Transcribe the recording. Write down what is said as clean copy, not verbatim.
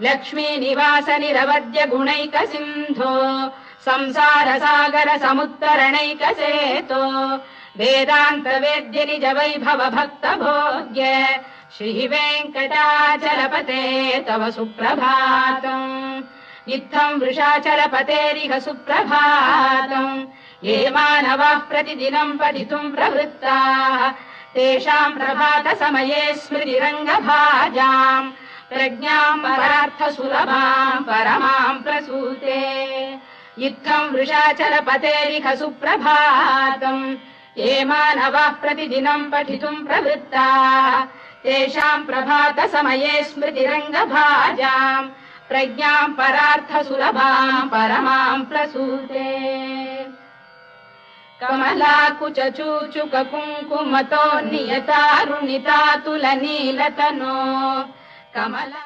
लक्ष्मी निवास निरवद्य गुणैक सिन्धो संसार सागर समुत्तरणैक सेतो वेदान्त वेद्य निज वैभव भक्त भोग्य श्री वेङ्कटाचलपते तव सुप्रभातम् इत्थं वृषाचलपतेरिह सुप्रभातम् ये मानवाः प्रतिदिनं पठितुं प्रवृत्ताः तेषां प्रभात समये स्मृतिरङ्गभाजाम् प्रज्ञां परार्थ सुलभां परमां प्रसूते इत्थं वृषाचलपतेरिह सुप्रभातम् ये मानवाः प्रतिदिनं पठितुं प्रवृत्ताः तेषां प्रभात समये स्मृतिरङ्गभाजां प्रज्ञां परार्थ सुलभां परमां प्रसूते कमलाकुच चूचुक कुङ्कुमतो नियतारुणितातुल नीलतनो कमला